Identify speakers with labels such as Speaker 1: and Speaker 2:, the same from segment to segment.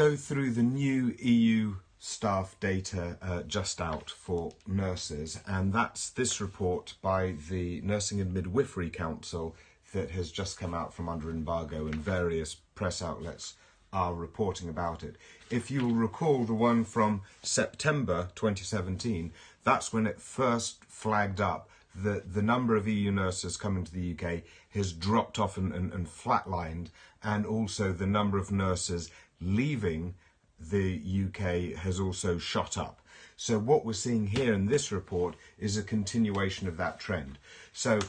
Speaker 1: go through the new EU staff data just out for nurses, and that's this report by the Nursing and Midwifery Council that has just come out from under embargo, and various press outlets are reporting about it. If you'll recall the one from September 2017, that's when it first flagged up that the number of EU nurses coming to the UK has dropped off and flatlined, and also the number of nurses leaving the UK has also shot up. So what we're seeing here in this report is a continuation of that trend. So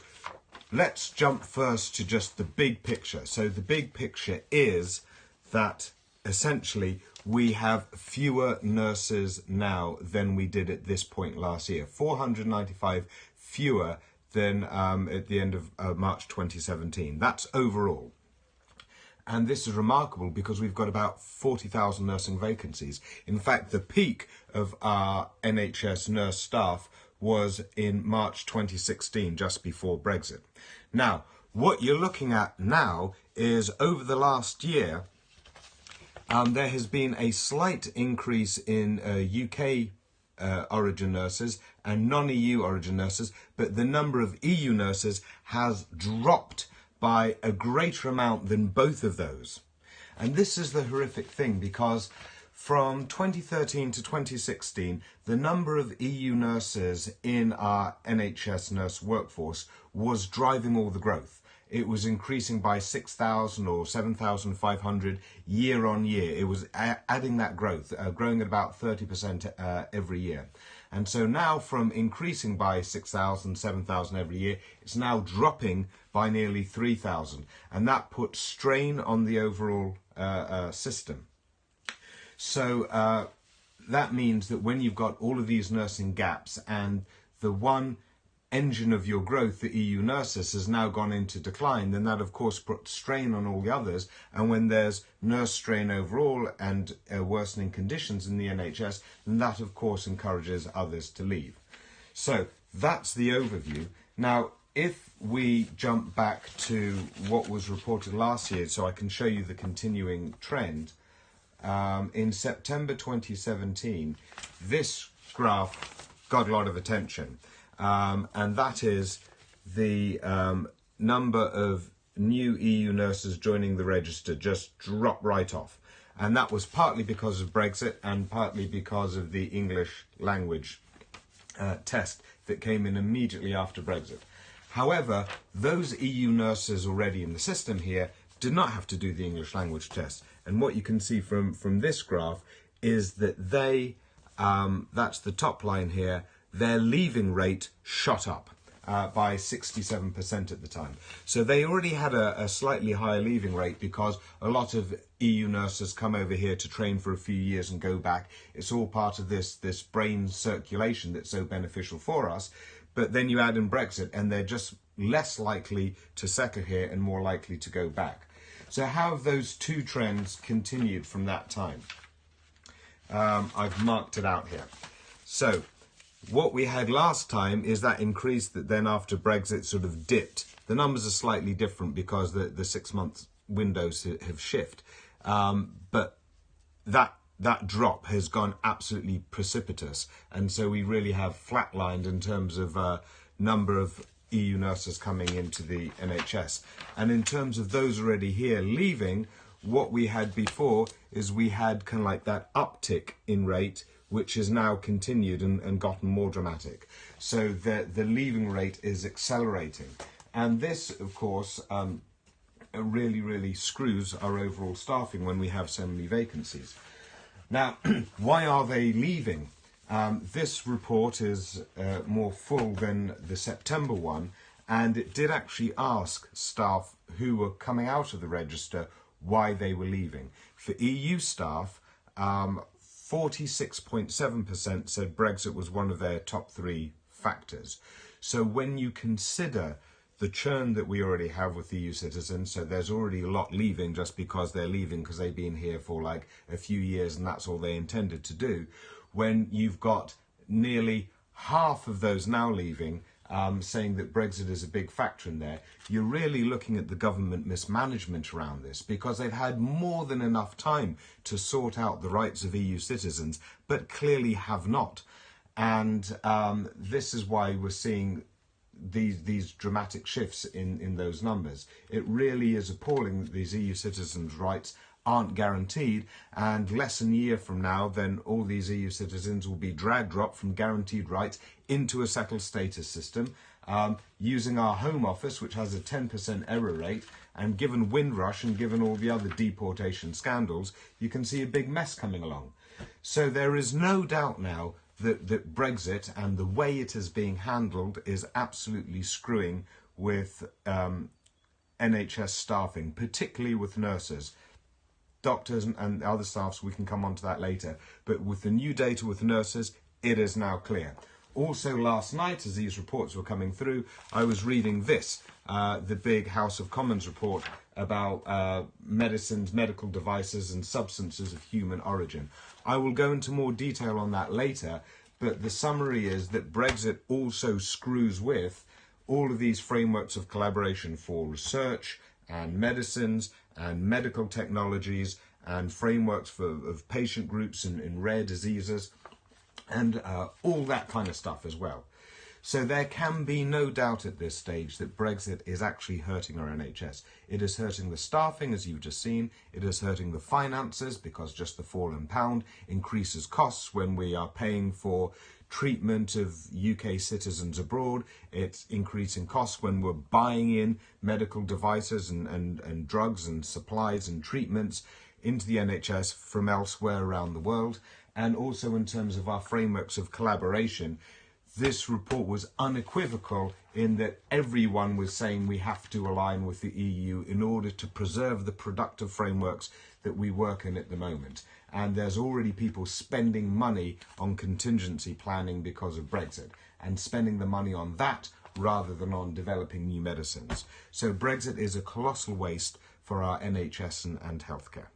Speaker 1: let's jump first to just the big picture. So the big picture is that essentially we have fewer nurses now than we did at this point last year. 495 fewer than at the end of March 2017. That's overall. And this is remarkable because we've got about 40,000 nursing vacancies. In fact, the peak of our NHS nurse staff was in March 2016, just before Brexit. Now, what you're looking at now is over the last year, there has been a slight increase in UK origin nurses and non-EU origin nurses, but the number of EU nurses has dropped by a greater amount than both of those. And this is the horrific thing, because from 2013 to 2016, the number of EU nurses in our NHS nurse workforce was driving all the growth. It was increasing by 6,000 or 7,500 year on year. It was adding that growth, growing at about 30% every year. And so now, from increasing by 6,000, 7,000 every year, it's now dropping by nearly 3,000. And that puts strain on the overall system. So that means that when you've got all of these nursing gaps, and the one engine of your growth, the EU nurses, has now gone into decline, then that of course puts strain on all the others. And when there's nurse strain overall and worsening conditions in the NHS, then that of course encourages others to leave. So that's the overview. Now, if we jump back to what was reported last year, so I can show you the continuing trend, in September 2017, this graph got a lot of attention. And that is the number of new EU nurses joining the register just dropped right off. And that was partly because of Brexit and partly because of the English language test that came in immediately after Brexit. However, those EU nurses already in the system here did not have to do the English language test. And what you can see from this graph is that they, that's the top line here, their leaving rate shot up by 67% at the time. So they already had a slightly higher leaving rate because a lot of EU nurses come over here to train for a few years and go back. It's all part of this brain circulation that's so beneficial for us. But then you add in Brexit and they're just less likely to settle here and more likely to go back. So how have those two trends continued from that time? I've marked it out here. So what we had last time is that increase that then after Brexit sort of dipped. The numbers are slightly different because the 6 month windows have shifted. But that drop has gone absolutely precipitous. And so we really have flatlined in terms of number of EU nurses coming into the NHS. And in terms of those already here leaving, what we had before is we had kind of like that uptick in rate, which has now continued and gotten more dramatic. So the leaving rate is accelerating. And this, of course, really screws our overall staffing when we have so many vacancies. Now, why are they leaving? This report is more full than the September one, and it did actually ask staff who were coming out of the register why they were leaving. For EU staff, 46.7% said Brexit was one of their top 3 factors. So when you consider the churn that we already have with EU citizens, so there's already a lot leaving just because they're leaving because they've been here for like a few years and that's all they intended to do. When you've got nearly half of those now leaving, saying that Brexit is a big factor in there, you're really looking at the government mismanagement around this, because they've had more than enough time to sort out the rights of EU citizens, but clearly have not. And this is why we're seeing these dramatic shifts in those numbers. It really is appalling that these EU citizens' rights aren't guaranteed, and less than a year from now, then all these EU citizens will be drag-dropped from guaranteed rights into a settled status system, using our Home Office, which has a 10% error rate, and given Windrush and given all the other deportation scandals, you can see a big mess coming along. So there is no doubt now that Brexit and the way it is being handled is absolutely screwing with NHS staffing, particularly with nurses. Doctors and other staffs, we can come on to that later. But with the new data with nurses, it is now clear. Also last night, as these reports were coming through, I was reading this, the big House of Commons report about medicines, medical devices and substances of human origin. I will go into more detail on that later, but the summary is that Brexit also screws with all of these frameworks of collaboration for research and medicines and medical technologies and frameworks of patient groups in rare diseases and all that kind of stuff as well. So there can be no doubt at this stage that Brexit is actually hurting our NHS. It is hurting the staffing, as you've just seen. It is hurting the finances, because just the fall in pound increases costs when we are paying for treatment of UK citizens abroad. It's increasing costs when we're buying in medical devices and drugs and supplies and treatments into the NHS from elsewhere around the world. And also in terms of our frameworks of collaboration, this report was unequivocal in that everyone was saying we have to align with the EU in order to preserve the productive frameworks that we work in at the moment. And there's already people spending money on contingency planning because of Brexit, and spending the money on that rather than on developing new medicines. So Brexit is a colossal waste for our NHS and healthcare.